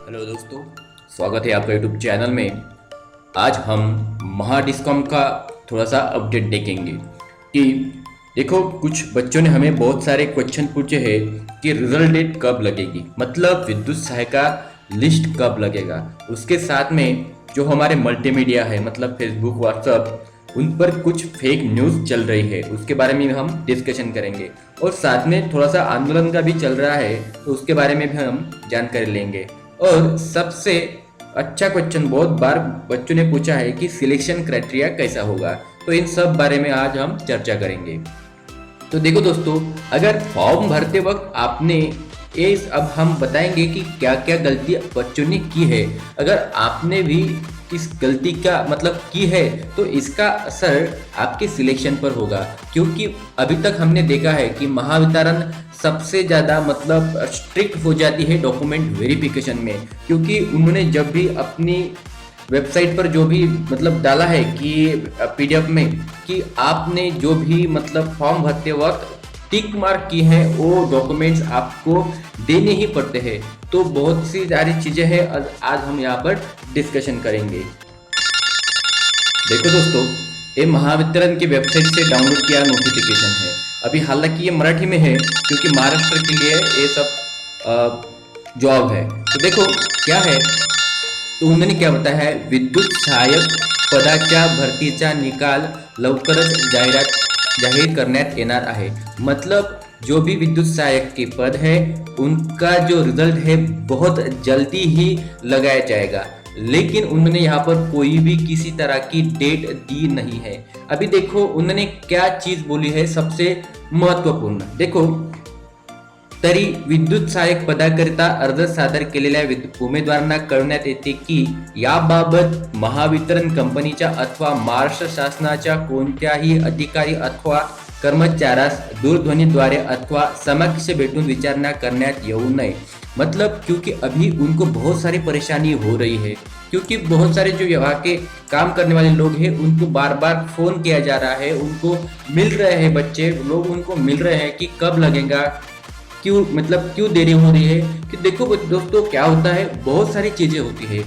Hello दोस्तों, स्वागत है आपका यूट्यूब चैनल में। आज हम महाडिस्कॉम का थोड़ा सा अपडेट देखेंगे कि देखो, कुछ बच्चों ने हमें बहुत सारे क्वेश्चन पूछे हैं कि रिजल्ट डेट कब लगेगी, मतलब विद्युत सहायिका लिस्ट कब लगेगा। उसके साथ में जो हमारे मल्टीमीडिया है, मतलब फेसबुक, व्हाट्सएप, उन पर कुछ फेक न्यूज़ चल रही है, उसके बारे में हम डिस्कशन करेंगे। और साथ में थोड़ा सा आंदोलन का भी चल रहा है, तो उसके बारे में भी हम जानकारी लेंगे। और सबसे अच्छा क्वेश्चन बहुत बार बच्चों ने पूछा है कि सिलेक्शन क्राइटेरिया कैसा होगा, तो इन सब बारे में आज हम चर्चा करेंगे। तो देखो दोस्तों, अगर फॉर्म भरते वक्त आपने ये अब हम बताएंगे कि क्या क्या गलती बच्चों ने की है। अगर आपने भी इस गलती का मतलब की है तो इसका असर आपके सिलेक्शन पर होगा, क्योंकि अभी तक हमने देखा है कि महावितरण सबसे ज़्यादा मतलब स्ट्रिक्ट हो जाती है डॉक्यूमेंट वेरिफिकेशन में, क्योंकि उन्होंने जब भी अपनी वेबसाइट पर जो भी मतलब डाला है कि पीडीएफ में कि आपने जो भी मतलब फॉर्म भरते वक्त टिक मार्क की है, वो डॉक्यूमेंट्स आपको देने ही पड़ते हैं। तो बहुत सी सारी चीज़ें हैं, आज हम यहाँ पर डिस्कशन करेंगे। देखो दोस्तों, ये महावितरण की वेबसाइट से डाउनलोड किया नोटिफिकेशन है। अभी हालांकि ये मराठी में है, क्योंकि महाराष्ट्र के लिए ये सब जॉब है। तो देखो क्या है, तो उन्होंने क्या बताया है, विद्युत सहायक पदाच्या भरतीचा निकाल लवकरच जाहीर करण्यात येणार आहे। मतलब जो भी विद्युत सहायक के पद है उनका जो रिजल्ट है बहुत जल्दी ही लगाया जाएगा, लेकिन उन्होंने यहाँ पर कोई भी किसी तरह की डेट दी नहीं है। अभी देखो उन्होंने क्या चीज बोली है सबसे महत्वपूर्ण, देखो, तरी विद्युत सहायक पदाकरिता अर्ज सादर केलेल्या उमेदवारांना कळवण्यात येते की याबाबत महावितरण कंपनीच्या अथवा महाराष्ट्र शासनाच्या कोणत्याही अधिकारी अथवा कर्मचाऱ्यास दूरध्वनीद्वारे अथवा समक्ष भेटून विचारणा करण्यात येऊ नये। मतलब क्योंकि अभी उनको बहुत सारी परेशानी हो रही है, क्योंकि बहुत सारे जो यहाँ के काम करने वाले लोग हैं उनको बार बार फोन किया जा रहा है, उनको मिल रहे हैं, बच्चे लोग उनको मिल रहे हैं कि कब लगेगा, क्यों मतलब क्यों देरी हो रही है। कि देखो दोस्तों क्या होता है, बहुत सारी चीजें होती है।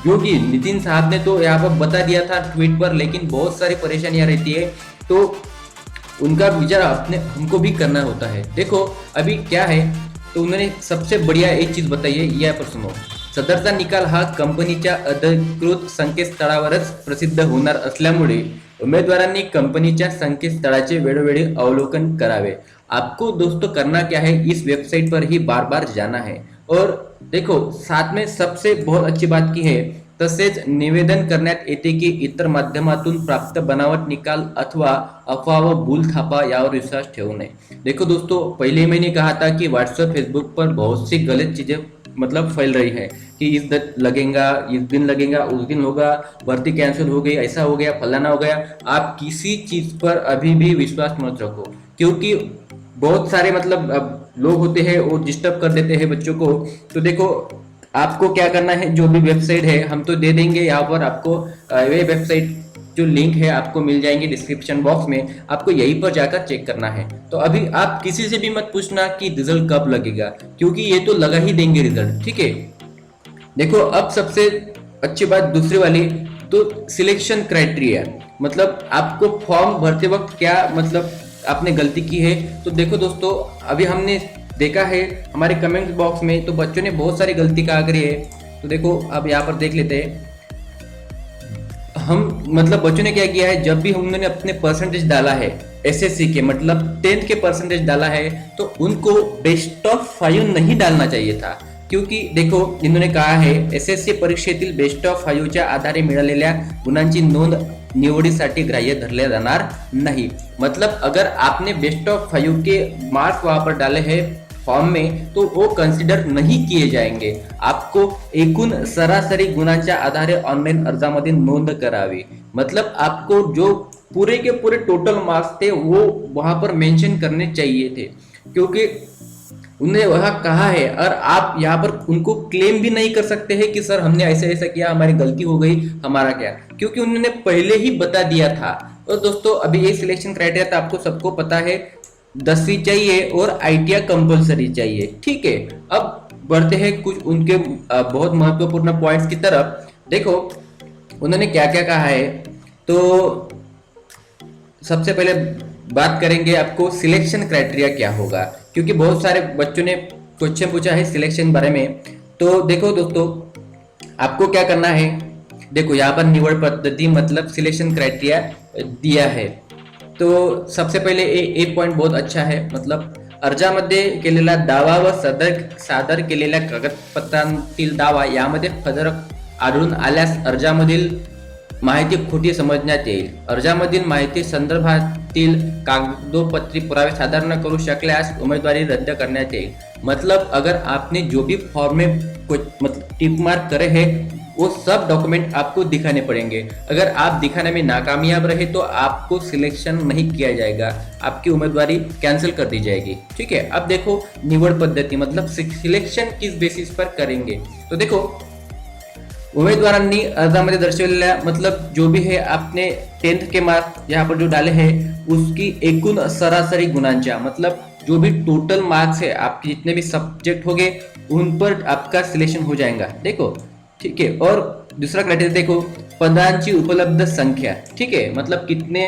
योगी नितिन साहब ने तो यहाँ पर बता दिया था ट्वीट पर, लेकिन बहुत सारी परेशानियां रहती है, तो उनका विचार अपने हमको भी करना होता है। देखो अभी क्या है, तो उन्होंने सबसे बढ़िया एक चीज बताई है, यह पर सुनो। सदरचा निकाल हा कंपनीच्या अधिकृत संकेतस्थळावरच प्रसिद्ध होणार असल्यामुळे उमेदवारांनी कंपनीच्या संकेतस्थळाचे वेळोवेळी अवलोकन करावे। आपको दोस्तों करना क्या है, इस वेबसाइट पर ही बार बार जाना है। और देखो साथ में सबसे बहुत अच्छी बात की है, तसेच निवेदन करण्यात येते की इतर माध्यमातून प्राप्त बनावट निकाल अथवा अफवा व भूलथापा यावर विश्वास ठेवू नये। देखो दोस्तों, पहले मैंने कहा था कि व्हाट्सएप फेसबुक पर बहुत सी गलत चीजें मतलब फैल रही है कि इस लगेगा, इस दिन लगेगा, उस दिन होगा, भर्ती कैंसिल हो गई, ऐसा हो गया, फलाना हो गया। आप किसी चीज पर अभी भी विश्वास मत रखो, क्योंकि बहुत सारे मतलब लोग होते हैं वो डिस्टर्ब कर देते हैं बच्चों को। तो देखो आपको क्या करना है, जो भी वेबसाइट है हम तो दे देंगे यहाँ पर आपको, वे वेबसाइट जो लिंक है आपको मिल जाएंगे डिस्क्रिप्शन बॉक्स में, आपको यहीं पर जाकर चेक करना है। तो अभी आप किसी से भी मत पूछना कि रिजल्ट कब लगेगा, क्योंकि ये तो लगा ही देंगे रिजल्ट, ठीक है। देखो अब सबसे अच्छी बात दूसरी वाली, तो सिलेक्शन क्राइटेरिया, मतलब आपको फॉर्म भरते वक्त क्या मतलब आपने गलती की है। तो देखो दोस्तों, अभी हमने देखा है हमारे कमेंट बॉक्स में, तो बच्चों ने बहुत सारी गलती कहा करी है। तो देखो अब यहाँ पर देख लेते हैं हम, मतलब बच्चों ने क्या किया है, जब भी उन्होंने अपने परसेंटेज डाला है एसएससी के, मतलब 10th के परसेंटेज डाला है, तो उनको बेस्ट ऑफ 5 नहीं डालना चाहिए था। क्योंकि देखो इन्होंने कहा है एसएससी परीक्षेतील बेस्ट ऑफ 5च्या आधारे मिळालेल्या गुणांची नोंद निवडीसाठी ग्राह्य धरल्या जाणार नहीं। मतलब अगर आपने बेस्ट ऑफ 5 के मार्क्स वहां पर डाले हैं फॉर्म में, तो वो कंसिडर नहीं किए जाएंगे। आपको एकूण सरासरी गुणांच्या आधारे ऑनलाइन अर्जामध्ये नोंद करावी। मतलब आपको जो पूरे के पूरे टोटल मार्क्स थे वो वहां पर मेंशन करने चाहिए थे, क्योंकि उन्हें वह कहा है। और आप यहाँ पर उनको क्लेम भी नहीं कर सकते हैं कि सर हमने ऐसा ऐसा किया, हमारी गलती हो गई, हमारा क्या, क्योंकि उन्होंने पहले ही बता दिया था। और दोस्तों अभी ये सिलेक्शन क्राइटेरिया तो आपको सबको पता है, 10वीं चाहिए और आईटीआई कंपलसरी चाहिए, ठीक है। अब बढ़ते हैं कुछ उनके बहुत महत्वपूर्ण पॉइंट्स की तरफ। देखो उन्होंने क्या क्या कहा है। तो सबसे पहले बात करेंगे आपको सिलेक्शन क्राइटेरिया क्या होगा, क्योंकि बहुत सारे बच्चों ने क्वेश्चन पूछा है सिलेक्शन बारे में। तो देखो दोस्तों, आपको क्या करना है, देखो यहाँ पर निवड पद्धति मतलब सिलेक्शन क्राइटेरिया दिया है। तो सबसे पहिले एक पॉइंट बहुत अच्छा है, मतलब अर्जामध्ये केलेला दावा व सादर केलेल्या कागदपत्रांतील दावा यामध्ये फरक आढळून आल्यास अर्जामधील माहिती खोटी समजण्यात येईल। अर्जामधील माहिती संदर्भातील कागदोपत्री पुरावे सादर न करू शकल्यास उम्मीदवारी रद्द करण्यात येईल। मतलब अगर आपने जो भी फॉर्म में कुछ मतलब टिक मार्क करे हैं वो सब डॉक्यूमेंट आपको दिखाने पड़ेंगे। अगर आप दिखाने में नाकामयाब रहे तो आपको सिलेक्शन नहीं किया जाएगा, आपकी उम्मीदवारी कैंसिल कर दी जाएगी। ठीक है, अब देखो निवड पद्धति मतलब सिलेक्शन किस बेसिस पर करेंगे। तो देखो उमेदवारांनी अर्जामध्ये दर्शवलेल्या मतलब जो भी है आपने 10th के मार्क्स यहाँ पर जो डाले हैं उसकी एकूण सरासरी गुणांच्या मतलब जो भी टोटल मार्क्स है आपके जितने भी सब्जेक्ट होंगे उन पर आपका सिलेक्शन हो जाएगा। देखो ठीक है, और दूसरा क्राइटेरिया देखो पदांची उपलब्ध संख्या। ठीक है, मतलब कितने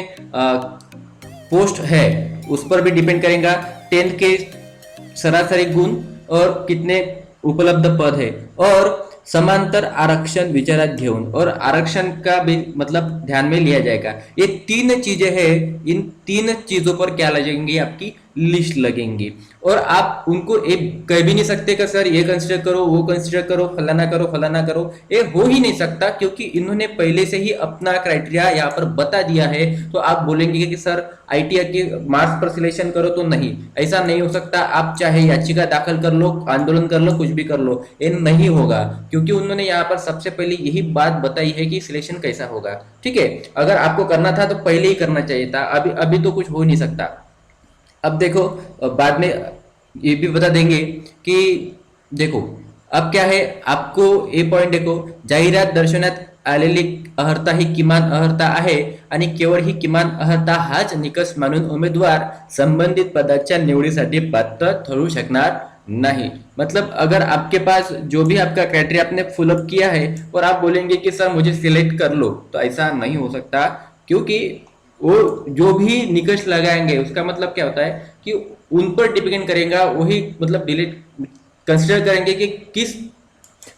पोस्ट है उस पर भी डिपेंड करेगा 10th के सरासरी गुण और कितने उपलब्ध पद है, और समांतर आरक्षण विचारात घेऊन और आरक्षण का भी मतलब ध्यान में लिया जाएगा। ये तीन चीजें हैं, इन तीन चीजों पर क्या लगेंगी आपकी लिस्ट लगेंगी, और आप उनको एक कह भी नहीं सकते कि सर ये कंसिडर करो वो कंसिडर करो फलाना करो फलाना करो, ये हो ही नहीं सकता क्योंकि इन्होंने पहले से ही अपना क्राइटेरिया यहाँ पर बता दिया है। तो आप बोलेंगे कि सर आईटीआई के मार्क्स पर सिलेक्शन करो, तो नहीं, ऐसा नहीं हो सकता। आप चाहे याचिका दाखिल कर लो, आंदोलन कर लो, कुछ भी कर लो, ये नहीं होगा क्योंकि उन्होंने यहाँ पर सबसे पहले यही बात बताई है कि सिलेक्शन कैसा होगा। ठीक है, अगर आपको करना था तो पहले ही करना चाहिए था, अभी अभी तो कुछ हो नहीं सकता। अब देखो बाद में ये भी बता देंगे कि देखो अब क्या है, आपको ए पॉइंट देखो, जाहिरात दर्शवण्यात आलेली अर्हता ही किमान अर्हता आहे आणि केवळ ही किमान अर्हता हाच निकष मानून उमेदवार संबंधित पदाच्या निवडीसाठी पात्र ठरू शकणार नहीं। मतलब अगर आपके पास जो भी आपका क्राइटेरिया आपने फुलअप किया है और आप बोलेंगे कि सर मुझे सिलेक्ट कर लो, तो ऐसा नहीं हो सकता क्योंकि वो जो भी निकष लगाएंगे उसका मतलब क्या होता है कि उन पर डिपेंड करेगा, वही मतलब डिलीट कंसिडर करेंगे कि किस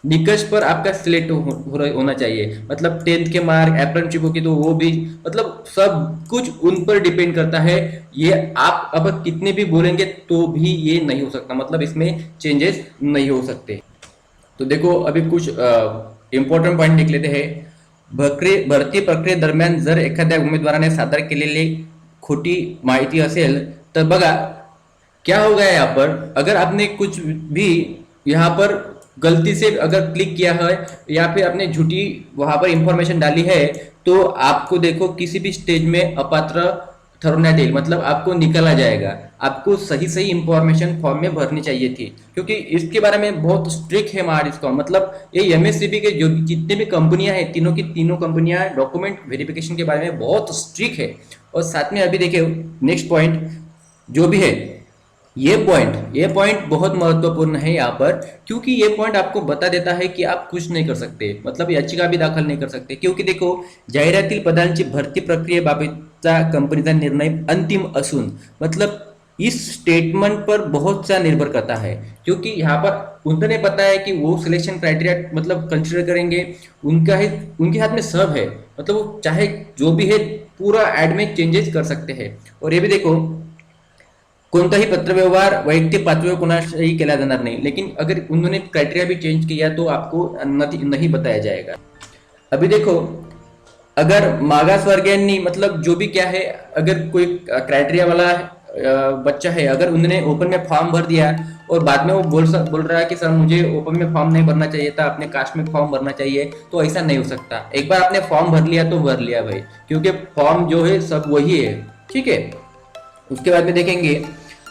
निकष पर आपका सिलेक्ट होना चाहिए। मतलब 10th के मार्क अप्रेंटिसशिप होगी तो वो भी मतलब सब कुछ उन पर डिपेंड करता है। ये आप अब कितने भी बोलेंगे तो भी ये नहीं हो सकता, मतलब इसमें चेंजेस नहीं हो सकते। तो देखो अभी कुछ इम्पॉर्टंट पॉइंट लिख लेते हैं। भरती प्रक्रियेदरम्यान जर एखाद्या उमेदवाराने सादर केलेली खोटी माहिती असेल तर बघा क्या होगा यहाँ पर, अगर आपने कुछ भी यहाँ पर गलती से अगर क्लिक किया है या फिर आपने झूठी वहां पर इंफॉर्मेशन डाली है तो आपको देखो किसी भी स्टेज में अपात्र ठहराया येईल, मतलब आपको निकाला जाएगा। आपको सही सही इंफॉर्मेशन फॉर्म में भरनी चाहिए थी क्योंकि इसके बारे में बहुत स्ट्रिक्ट है महाडिस्कॉम। मतलब ये एमएससीबी के जो जितने भी कंपनियां हैं तीनों की तीनों कंपनियां डॉक्यूमेंट वेरिफिकेशन के बारे में बहुत स्ट्रिक्ट है। और साथ में अभी देखिए नेक्स्ट पॉइंट जो भी है, ये पॉइंट बहुत महत्वपूर्ण है यहाँ पर क्योंकि ये पॉइंट आपको बता देता है कि आप कुछ नहीं कर सकते, मतलब याचिका भी दाखल नहीं कर सकते क्योंकि देखो जाहिरातील पदांची भरती प्रक्रियेबाबतचा कंपनीचा निर्णय अंतिम असून मतलब इस स्टेटमेंट पर बहुत सा निर्भर करता है क्योंकि यहाँ पर उन्होंने बताया कि वो सिलेक्शन क्राइटेरिया मतलब कंसिडर करेंगे, उनके हाथ में सब है, मतलब वो चाहे जो भी है पूरा एड में चेंजेस कर सकते हैं। और ये भी देखो कोणताही पत्रव्यवहार वैयक्तिक पातळीवर कोणाशाही केला जाणार नहीं, लेकिन अगर उन्होंने क्राइटेरिया भी चेंज किया तो आपको नहीं बताया जाएगा। अभी देखो अगर मागासवर्गीयांनी मतलब जो भी क्या है, अगर कोई क्राइटेरिया वाला बच्चा है अगर उन्होंने ओपन में फॉर्म भर दिया और बाद में वो बोल रहा है कि सर मुझे ओपन में फॉर्म नहीं भरना चाहिए था, अपने कास्ट में फॉर्म भरना चाहिए, तो ऐसा नहीं हो सकता। एक बार आपने फॉर्म भर लिया तो भर लिया भाई, क्योंकि फॉर्म जो है सब वही है। ठीक है, उसके बाद में देखेंगे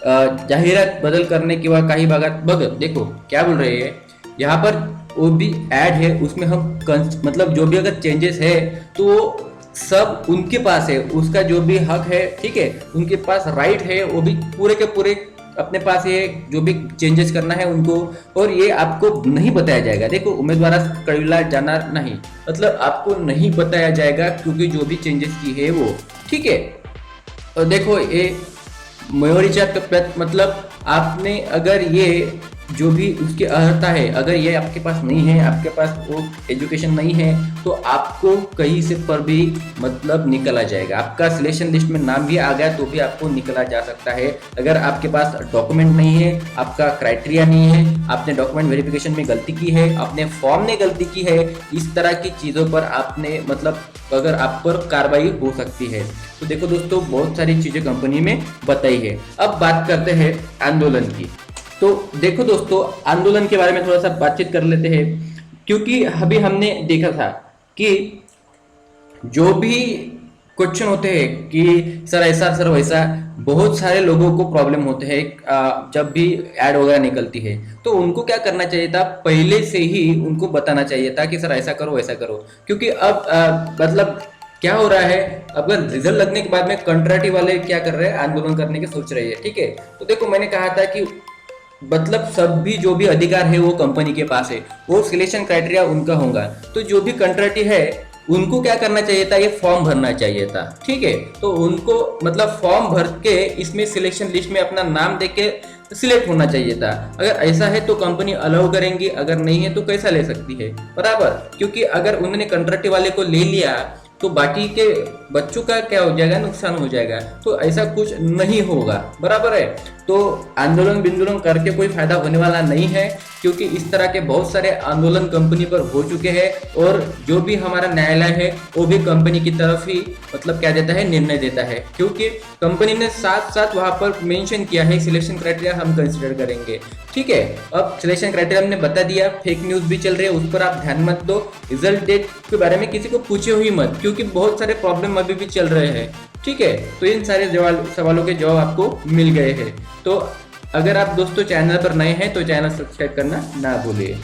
जाहिरात बदल करने के बाद काही भागात बघ देखो क्या बोल रहे हैं यहाँ पर, वो भी ऐड है उसमें हम मतलब जो भी अगर चेंजेस है तो सब उनके पास है, उसका जो भी हक है ठीक है, उनके पास राइट है, वो भी पूरे के पूरे अपने पास ये जो भी चेंजेस करना है उनको, और ये आपको नहीं बताया जाएगा। देखो उम्मीदवार कड़विला जाना नहीं, मतलब आपको नहीं बताया जाएगा क्योंकि जो भी चेंजेस की है वो, ठीक है। और देखो ये मयोरीचा मतलब आपने अगर ये जो भी उसकी अर्हता है अगर ये आपके पास नहीं है, आपके पास वो एजुकेशन नहीं है, तो आपको कहीं से पर भी मतलब निकला जाएगा। आपका सिलेक्शन लिस्ट में नाम भी आ गया तो भी आपको निकला जा सकता है। अगर आपके पास डॉक्यूमेंट नहीं है, आपका क्राइटेरिया नहीं है, आपने डॉक्यूमेंट वेरिफिकेशन में गलती की है, आपने फॉर्म में गलती की है, इस तरह की चीज़ों पर आपने मतलब अगर आप पर कार्रवाई हो सकती है। तो देखो दोस्तों बहुत सारी चीज़ें कंपनी में बताई है। अब बात करते हैं आंदोलन की। तो देखो दोस्तों आंदोलन के बारे में थोड़ा सा बातचीत कर लेते हैं, क्योंकि अभी हमने देखा था कि जो भी क्वेश्चन होते हैं कि सर ऐसा सर वैसा, बहुत सारे लोगों को प्रॉब्लम होते हैं जब भी ऐड वगैरह निकलती है। तो उनको क्या करना चाहिए था, पहले से ही उनको बताना चाहिए था कि सर ऐसा करो वैसा करो। क्योंकि अब मतलब क्या हो रहा है, अगर रिजल्ट लगने के बाद में कंट्राटी वाले क्या कर रहे हैं, आंदोलन करने की सोच रहे हैं, ठीक है। तो देखो मैंने कहा था कि मतलब सब भी जो भी अधिकार है वो कंपनी के पास है, वो सिलेक्शन क्राइटेरिया उनका होगा। तो जो भी कंट्राटी है उनको क्या करना चाहिए था, ये फॉर्म भरना चाहिए था, ठीक है। तो उनको मतलब फॉर्म भर के इसमें सिलेक्शन लिस्ट में अपना नाम देके सिलेक्ट होना चाहिए था। अगर ऐसा है तो कंपनी अलाउ करेंगी, अगर नहीं है तो कैसा ले सकती है, बराबर। क्योंकि अगर उन्होंने कंट्राटी वाले को ले लिया तो बाकी के बच्चों का क्या हो जाएगा, नुकसान हो जाएगा। तो ऐसा कुछ नहीं होगा, बराबर है। तो आंदोलन बिंदोलन करके कोई फायदा होने वाला नहीं है, क्योंकि इस तरह के बहुत सारे आंदोलन कंपनी पर हो चुके हैं, और जो भी हमारा न्यायालय है वो भी कंपनी की तरफ ही मतलब क्या देता है, निर्णय देता है। क्योंकि कंपनी ने साथ साथ वहां पर मेंशन किया है सिलेक्शन क्राइटेरिया हम कंसिडर करेंगे, ठीक है। अब सिलेक्शन क्राइटेरिया हमने बता दिया, फेक न्यूज भी चल रही है, उस पर आप ध्यान मत दो। रिजल्ट डेट के बारे में किसी को पूछे हुई मत, क्योंकि बहुत सारे प्रॉब्लम अभी भी चल रहे हैं, ठीक है। तो इन सारे सवालों के जवाब आपको मिल गए हैं। तो अगर आप दोस्तों चैनल पर नए हैं तो चैनल सब्सक्राइब करना ना भूलिए।